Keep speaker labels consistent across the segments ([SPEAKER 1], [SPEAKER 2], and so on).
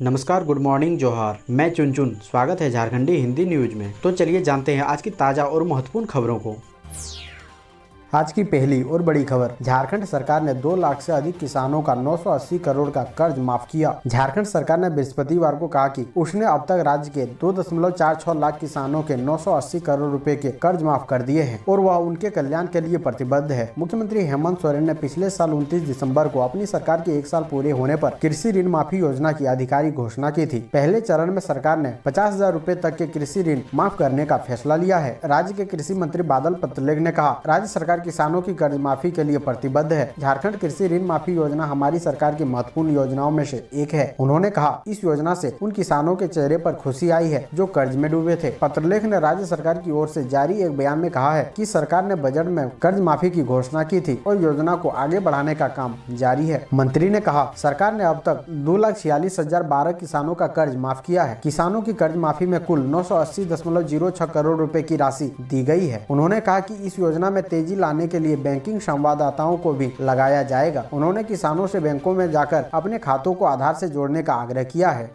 [SPEAKER 1] नमस्कार, good morning, जोहार। मैं चुन स्वागत है झारखंडी हिंदी न्यूज में। तो चलिए जानते हैं आज की ताज़ा और महत्वपूर्ण खबरों को। आज की पहली और बड़ी खबर, झारखंड सरकार ने 2 लाख से अधिक किसानों का 980 करोड़ का कर्ज माफ किया। झारखंड सरकार ने बृहस्पतिवार को कहा कि उसने अब तक राज्य के 2.46 लाख किसानों के 980 करोड़ रुपए के कर्ज माफ कर दिए हैं और वह उनके कल्याण के लिए प्रतिबद्ध है। मुख्यमंत्री हेमंत सोरेन ने पिछले साल 29 दिसंबर को अपनी सरकार के 1 साल पूरे होने पर कृषि ऋण माफी योजना की आधिकारिक घोषणा की थी। पहले चरण में सरकार ने 50,000 रुपए तक के कृषि ऋण माफ करने का फैसला लिया है। राज्य के कृषि मंत्री बादल पत्रलेख ने कहा, राज्य सरकार किसानों की कर्ज माफी के लिए प्रतिबद्ध है। झारखंड कृषि ऋण माफी योजना हमारी सरकार की महत्वपूर्ण योजनाओं में से एक है। उन्होंने कहा, इस योजना से उन किसानों के चेहरे पर खुशी आई है जो कर्ज में डूबे थे। पत्रलेख ने राज्य सरकार की ओर से जारी एक बयान में कहा है कि सरकार ने बजट में कर्ज माफी की घोषणा की थी और योजना को आगे बढ़ाने का काम जारी है। मंत्री ने कहा, सरकार ने अब तक 2,46,012 किसानों का कर्ज माफ किया है। किसानों की कर्ज माफी में कुल 980.06 करोड़ रुपए की राशि दी गई है। उन्होंने कहा कि इस योजना में तेजी लाने के लिए बैंकिंग संवाददाताओं को भी लगाया जाएगा। उन्होंने किसानों से बैंकों में जाकर अपने खातों को आधार से जोड़ने का आग्रह किया है।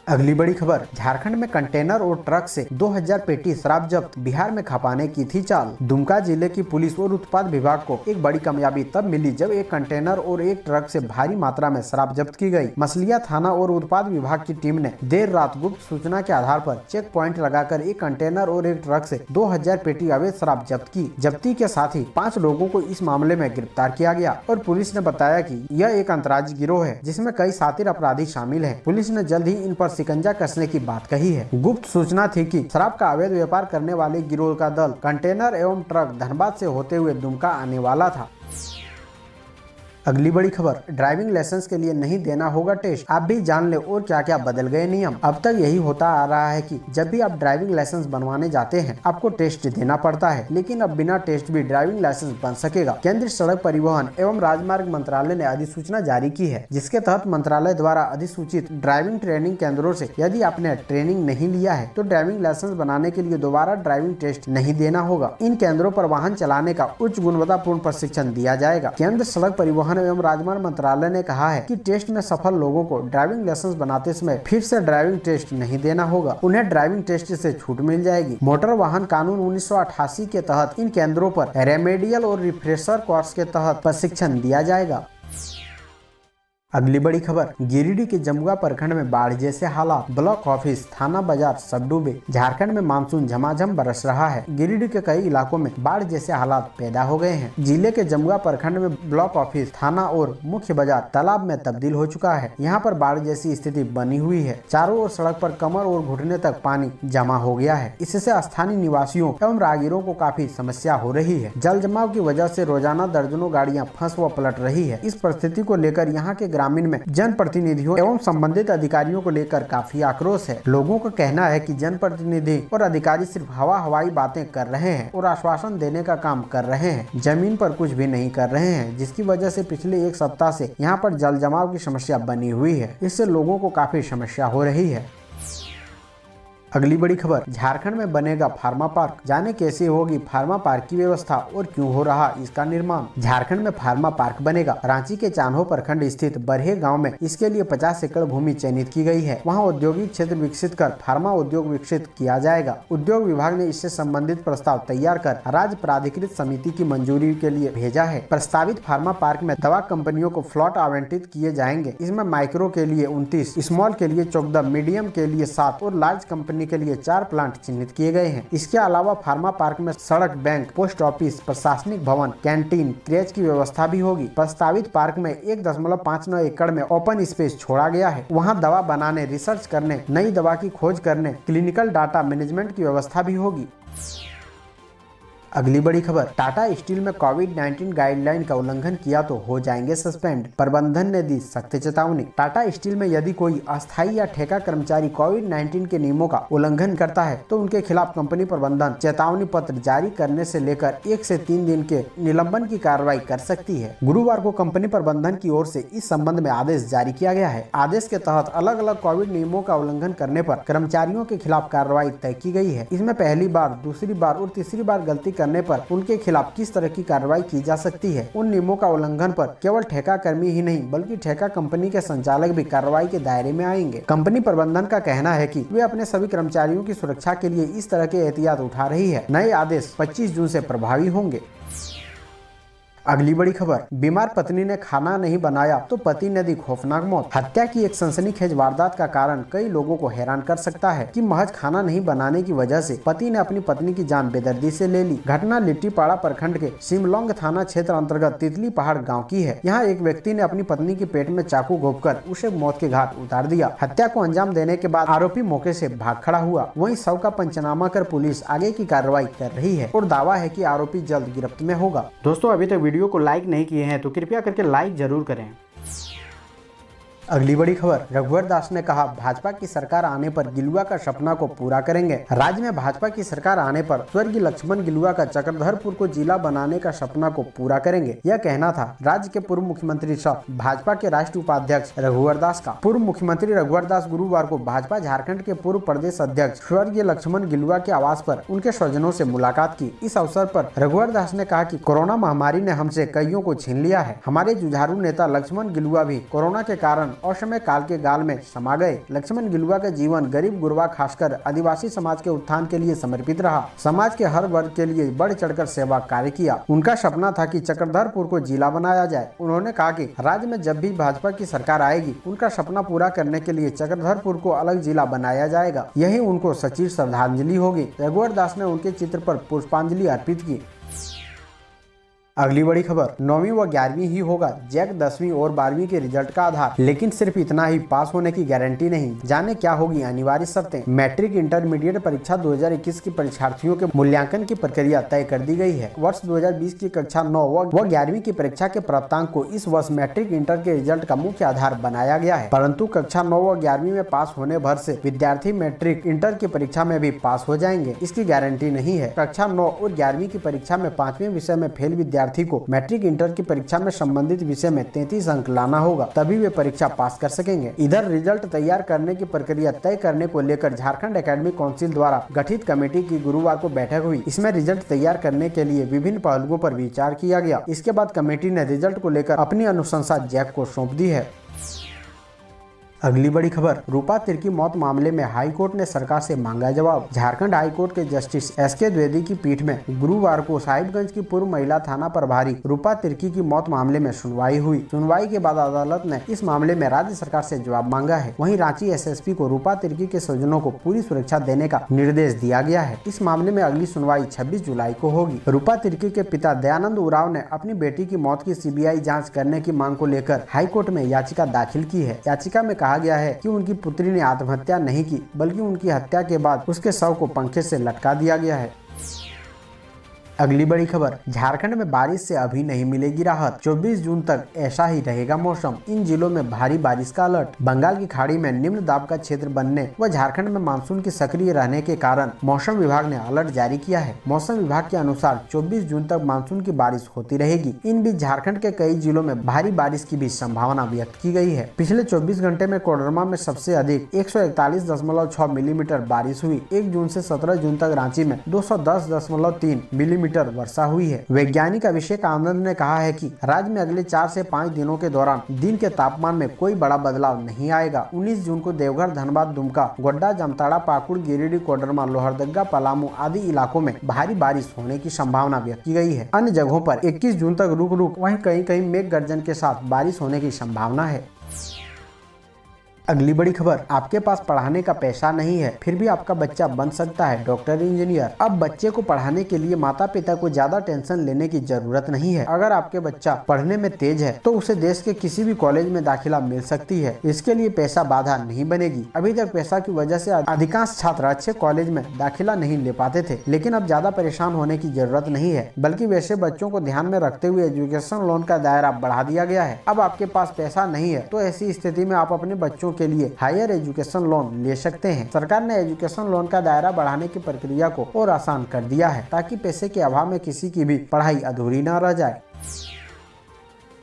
[SPEAKER 1] अगली बड़ी खबर, झारखंड में कंटेनर और ट्रक से 2000 पेटी शराब जब्त, बिहार में खपाने की थी चाल। दुमका जिले की पुलिस और उत्पाद विभाग को एक बड़ी कामयाबी तब मिली जब एक कंटेनर और एक ट्रक से भारी मात्रा में शराब जब्त की गई। मसलिया थाना और उत्पाद विभाग की टीम ने देर रात गुप्त सूचना के आधार पर चेक पॉइंट लगाकर एक कंटेनर और एक ट्रक से 2000 पेटी अवैध शराब जब्त की। जब्ती के साथ ही 5 लोगों को इस मामले में गिरफ्तार किया गया और पुलिस ने बताया कि यह एक अंतर्राज्यीय गिरोह है जिसमें कई शातिर अपराधी शामिल हैं। पुलिस ने जल्द ही इन पर शिकंजा कसने की बात कही है। गुप्त सूचना थी कि शराब का अवैध व्यापार करने वाले गिरोह का दल कंटेनर एवं ट्रक धनबाद से होते हुए दुमका आने वाला था। अगली बड़ी खबर, ड्राइविंग लाइसेंस के लिए नहीं देना होगा टेस्ट, आप भी जान ले और क्या क्या बदल गए नियम। अब तक यही होता आ रहा है कि जब भी आप ड्राइविंग लाइसेंस बनवाने जाते हैं आपको टेस्ट देना पड़ता है, लेकिन अब बिना टेस्ट भी ड्राइविंग लाइसेंस बन सकेगा। केंद्रीय सड़क परिवहन एवं राजमार्ग मंत्रालय ने अधिसूचना जारी की है, जिसके तहत मंत्रालय द्वारा अधिसूचित ड्राइविंग ट्रेनिंग केंद्रों से यदि आपने ट्रेनिंग नहीं लिया है तो ड्राइविंग लाइसेंस बनाने के लिए दोबारा ड्राइविंग टेस्ट नहीं देना होगा। इन केंद्रों पर वाहन चलाने का उच्च गुणवत्तापूर्ण प्रशिक्षण दिया जाएगा। केंद्र सड़क परिवहन एवं राजमार्ग मंत्रालय ने कहा है कि टेस्ट में सफल लोगों को ड्राइविंग लाइसेंस बनाते समय फिर से ड्राइविंग टेस्ट नहीं देना होगा, उन्हें ड्राइविंग टेस्ट से छूट मिल जाएगी। मोटर वाहन कानून 1988 के तहत इन केंद्रों पर रेमेडियल और रिफ्रेशर कोर्स के तहत प्रशिक्षण दिया जाएगा। अगली बड़ी खबर, गिरिडीह के जमुआ प्रखंड में बाढ़ जैसे हालात, ब्लॉक ऑफिस, थाना बाजार सब डूबे। झारखंड में मानसून झमाझम बरस रहा है। गिरिडीह के कई इलाकों में बाढ़ जैसे हालात पैदा हो गए हैं। जिले के जमुआ प्रखंड में ब्लॉक ऑफिस, थाना और मुख्य बाजार तालाब में तब्दील हो चुका है। यहाँ पर बाढ़ जैसी स्थिति बनी हुई है। चारों ओर सड़क पर कमर और घुटने तक पानी जमा हो गया है। इससे स्थानीय निवासियों एवं राहगीरों को काफी समस्या हो रही है। जल जमाव की वजह से रोजाना दर्जनों गाड़ियाँ फंस व पलट रही है। इस परिस्थिति को लेकर यहाँ के ग्रामीण में जनप्रतिनिधियों एवं संबंधित अधिकारियों को लेकर काफी आक्रोश है। लोगों का कहना है कि जनप्रतिनिधि और अधिकारी सिर्फ हवाई बातें कर रहे हैं और आश्वासन देने का काम कर रहे हैं, जमीन पर कुछ भी नहीं कर रहे हैं, जिसकी वजह से पिछले 1 सप्ताह से यहाँ पर जल जमाव की समस्या बनी हुई है। इससे लोगों को काफी समस्या हो रही है। अगली बड़ी खबर, झारखंड में बनेगा फार्मा पार्क, जाने कैसे होगी फार्मा पार्क की व्यवस्था और क्यों हो रहा इसका निर्माण। झारखंड में फार्मा पार्क बनेगा। रांची के चान्हो प्रखंड स्थित बरहे गांव में इसके लिए 50 एकड़ भूमि चयनित की गई है। वहां औद्योगिक क्षेत्र विकसित कर फार्मा उद्योग विकसित किया जाएगा। उद्योग विभाग ने इससे संबंधित प्रस्ताव तैयार कर राज्य प्राधिकृत समिति की मंजूरी के लिए भेजा है। प्रस्तावित फार्मा पार्क में दवा कंपनियों को फ्लॉट आवंटित किए जाएंगे। इसमें माइक्रो के लिए 29, स्मॉल के लिए 14, मीडियम के लिए 7 और लार्ज कंपनी के लिए 4 प्लांट चिन्हित किए गए हैं। इसके अलावा फार्मा पार्क में सड़क, बैंक, पोस्ट ऑफिस, प्रशासनिक भवन, कैंटीन, क्रेच की व्यवस्था भी होगी। प्रस्तावित पार्क में 1.59 एकड़ में ओपन स्पेस छोड़ा गया है। वहां दवा बनाने, रिसर्च करने, नई दवा की खोज करने, क्लिनिकल डाटा मैनेजमेंट की व्यवस्था भी होगी। अगली बड़ी खबर, टाटा स्टील में कोविड-19 गाइडलाइन का उल्लंघन किया तो हो जाएंगे सस्पेंड, प्रबंधन ने दी सख्त चेतावनी। टाटा स्टील में यदि कोई अस्थायी या ठेका कर्मचारी कोविड-19 के नियमों का उल्लंघन करता है तो उनके खिलाफ कंपनी प्रबंधन चेतावनी पत्र जारी करने से लेकर 1 से 3 दिन के निलंबन की कार्रवाई कर सकती है। गुरुवार को कंपनी प्रबंधन की ओर से इस संबंध में आदेश जारी किया गया है। आदेश के तहत अलग अलग कोविड नियमों का उल्लंघन करने पर कर्मचारियों के खिलाफ कार्रवाई तय की गई है। इसमें पहली बार, दूसरी बार और तीसरी बार गलती करने पर उनके खिलाफ किस तरह की कार्रवाई की जा सकती है। उन नियमों का उल्लंघन पर केवल ठेका कर्मी ही नहीं बल्कि ठेका कंपनी के संचालक भी कार्रवाई के दायरे में आएंगे। कंपनी प्रबंधन का कहना है कि वे अपने सभी कर्मचारियों की सुरक्षा के लिए इस तरह के एहतियात उठा रही है। नए आदेश 25 जून से प्रभावी होंगे। अगली बड़ी खबर, बीमार पत्नी ने खाना नहीं बनाया तो पति ने दी खौफनाक मौत। हत्या की एक सनसनीखेज वारदात का कारण कई लोगों को हैरान कर सकता है कि महज खाना नहीं बनाने की वजह से पति ने अपनी पत्नी की जान बेदर्दी से ले ली। घटना लिट्टीपाड़ा प्रखंड के सिमलोंग थाना क्षेत्र अंतर्गत तितली पहाड़ गाँव की है। यहाँ एक व्यक्ति ने अपनी पत्नी के पेट में चाकू घोंपकर उसे मौत के घाट उतार दिया। हत्या को अंजाम देने के बाद आरोपी मौके से भाग खड़ा हुआ। वहीं शव का पंचनामा कर पुलिस आगे की कार्रवाई कर रही है और दावा है कि आरोपी जल्द गिरफ्त में होगा। दोस्तों, अभी तक वीडियो को लाइक नहीं किए हैं तो कृपया करके लाइक जरूर करें। अगली बड़ी खबर, रघुवर दास ने कहा भाजपा की सरकार आने पर गिलुआ का सपना को पूरा करेंगे। राज्य में भाजपा की सरकार आने पर स्वर्गीय लक्ष्मण गिलुआ का चक्रधरपुर को जिला बनाने का सपना को पूरा करेंगे। यह कहना था राज्य के पूर्व मुख्यमंत्री सह भाजपा के राष्ट्रीय उपाध्यक्ष रघुवर दास का। पूर्व मुख्यमंत्री रघुवर दास गुरुवार को भाजपा झारखंड के पूर्व प्रदेश अध्यक्ष स्वर्गीय लक्ष्मण गिलुआ के आवास पर उनके स्वजनों से मुलाकात की। इस अवसर पर रघुवर दास ने कहा कि कोरोना महामारी ने हमसे कईयों को छीन लिया है। हमारे जुझारू नेता लक्ष्मण गिलुआ भी कोरोना के कारण असमय काल के गाल में समा गए। लक्ष्मण गिलुआ का जीवन गरीब गुरबा खासकर आदिवासी समाज के उत्थान के लिए समर्पित रहा। समाज के हर वर्ग के लिए बढ़ चढ़कर सेवा कार्य किया। उनका सपना था कि चक्रधरपुर को जिला बनाया जाए। उन्होंने कहा कि राज्य में जब भी भाजपा की सरकार आएगी उनका सपना पूरा करने के लिए चक्रधरपुर को अलग जिला बनाया जाएगा। यही उनको सच्ची श्रद्धांजलि होगी। रघुवर दास ने उनके चित्र पर पुष्पांजलि अर्पित की। अगली बड़ी खबर, 9वीं व 11वीं ही होगा जैक 10वीं और 12वीं के रिजल्ट का आधार, लेकिन सिर्फ इतना ही पास होने की गारंटी नहीं। जाने क्या होगी अनिवार्य शर्तें। मैट्रिक इंटरमीडिएट परीक्षा 2021 के परीक्षार्थियों के मूल्यांकन की प्रक्रिया तय कर दी गई है। वर्ष 2020 की कक्षा 9 व 11वीं की परीक्षा के प्राप्तांक को इस वर्ष मैट्रिक इंटर के रिजल्ट का मुख्य आधार बनाया गया है, परंतु कक्षा 9 व 11वीं में पास होने भर से विद्यार्थी मैट्रिक इंटर की परीक्षा में भी पास हो जाएंगे, इसकी गारंटी नहीं है। कक्षा 9 और 11वीं की परीक्षा में 5वें विषय में फेल विद्यार्थी को मैट्रिक इंटर की परीक्षा में संबंधित विषय में 33 अंक लाना होगा, तभी वे परीक्षा पास कर सकेंगे। इधर रिजल्ट तैयार करने की प्रक्रिया तय करने को लेकर झारखंड एकेडमिक काउंसिल द्वारा गठित कमेटी की गुरुवार को बैठक हुई। इसमें रिजल्ट तैयार करने के लिए विभिन्न पहलुओं पर विचार किया गया। इसके बाद कमेटी ने रिजल्ट को लेकर अपनी अनुशंसा जैक को सौंप दी है। अगली बड़ी खबर, रूपा तिर्की मौत मामले में हाई कोर्ट ने सरकार से मांगा जवाब। झारखंड हाई कोर्ट के जस्टिस एसके द्विवेदी की पीठ में गुरुवार को साहिबगंज की पूर्व महिला थाना प्रभारी रूपा तिर्की की मौत मामले में सुनवाई हुई। सुनवाई के बाद अदालत ने इस मामले में राज्य सरकार से जवाब मांगा है। वहीं रांची एसएसपी को रूपा तिर्की के स्वजनों को पूरी सुरक्षा देने का निर्देश दिया गया है। इस मामले में अगली सुनवाई 26 जुलाई को होगी। रूपा तिर्की के पिता दयानंद उरांव ने अपनी बेटी की मौत की सीबीआई जाँच करने की मांग को लेकर हाईकोर्ट में याचिका दाखिल की है। याचिका में कहा गया है कि उनकी पुत्री ने आत्महत्या नहीं की, बल्कि उनकी हत्या के बाद उसके शव को पंखे से लटका दिया गया है। अगली बड़ी खबर, झारखंड में बारिश से अभी नहीं मिलेगी राहत। 24 जून तक ऐसा ही रहेगा मौसम। इन जिलों में भारी बारिश का अलर्ट। बंगाल की खाड़ी में निम्न दाब का क्षेत्र बनने व झारखंड में मानसून की सक्रिय रहने के कारण मौसम विभाग ने अलर्ट जारी किया है। मौसम विभाग के अनुसार 24 जून तक मानसून की बारिश होती रहेगी। इन बीच झारखंड के कई जिलों में भारी बारिश की भी संभावना व्यक्त की गई है। पिछले 24 घंटे में कोडरमा में सबसे अधिक 141.6 मिलीमीटर बारिश हुई। 1 जून से 17 जून तक रांची में 210.3 मिलीमीटर वर्षा हुई है। वैज्ञानिक अभिषेक आनंद ने कहा है कि राज्य में अगले 4 से 5 दिनों के दौरान दिन के तापमान में कोई बड़ा बदलाव नहीं आएगा। 19 जून को देवघर, धनबाद, दुमका, गोड्डा, जामताड़ा, पाकुड़, गिरिडीह, कोडरमा, लोहरदगा, पलामू आदि इलाकों में भारी बारिश होने की संभावना व्यक्त की गई है। अन्य जगहों पर 21 जून तक रुक रुक वहीं कहीं कहीं मेघ गर्जन के साथ बारिश होने की संभावना है। अगली बड़ी खबर, आपके पास पढ़ाने का पैसा नहीं है फिर भी आपका बच्चा बन सकता है डॉक्टर इंजीनियर। अब बच्चे को पढ़ाने के लिए माता पिता को ज्यादा टेंशन लेने की जरूरत नहीं है। अगर आपके बच्चा पढ़ने में तेज है तो उसे देश के किसी भी कॉलेज में दाखिला मिल सकती है। इसके लिए पैसा बाधा नहीं बनेगी। अभी तक पैसा की वजह से अधिकांश छात्र अच्छे कॉलेज में दाखिला नहीं ले पाते थे, लेकिन अब ज्यादा परेशान होने की जरूरत नहीं है, बल्कि वैसे बच्चों को ध्यान में रखते हुए एजुकेशन लोन का दायरा बढ़ा दिया गया है। अब आपके पास पैसा नहीं है तो ऐसी स्थिति में आप अपने बच्चों के लिए हायर एजुकेशन लोन ले सकते हैं। सरकार ने एजुकेशन लोन का दायरा बढ़ाने की प्रक्रिया को और आसान कर दिया है ताकि पैसे के अभाव में किसी की भी पढ़ाई अधूरी न रह जाए।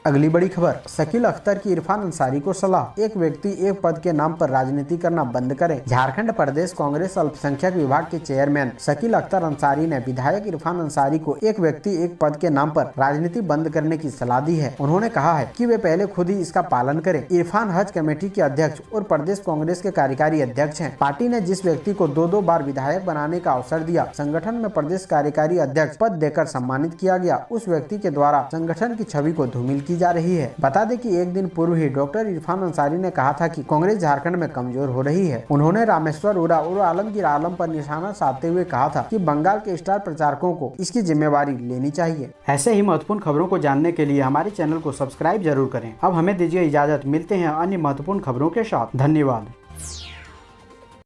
[SPEAKER 1] अगली बड़ी खबर, शकील अख्तर की इरफान अंसारी को सलाह, एक व्यक्ति एक पद के नाम पर राजनीति करना बंद करे। झारखंड प्रदेश कांग्रेस अल्पसंख्यक विभाग के चेयरमैन शकील अख्तर अंसारी ने विधायक इरफान अंसारी को एक व्यक्ति एक पद के नाम पर राजनीति बंद करने की सलाह दी है। उन्होंने कहा है कि वे पहले खुद ही इसका पालन करें। इरफान हज कमेटी के अध्यक्ष और प्रदेश कांग्रेस के कार्यकारी अध्यक्ष हैं। पार्टी ने जिस व्यक्ति को दो बार विधायक बनाने का अवसर दिया, संगठन में प्रदेश कार्यकारी अध्यक्ष पद देकर सम्मानित किया गया, उस व्यक्ति के द्वारा संगठन की छवि को धूमिल की जा रही है। बता दें कि एक दिन पूर्व ही डॉक्टर इरफान अंसारी ने कहा था कि कांग्रेस झारखंड में कमजोर हो रही है। उन्होंने रामेश्वर उरा और आलमगीर आलम पर निशाना साधते हुए कहा था कि बंगाल के स्टार प्रचारकों को इसकी जिम्मेवारी लेनी चाहिए। ऐसे ही महत्वपूर्ण खबरों को जानने के लिए हमारे चैनल को सब्सक्राइब जरूर करें। अब हमें दीजिए इजाजत, मिलते हैं अन्य महत्वपूर्ण खबरों के साथ। धन्यवाद।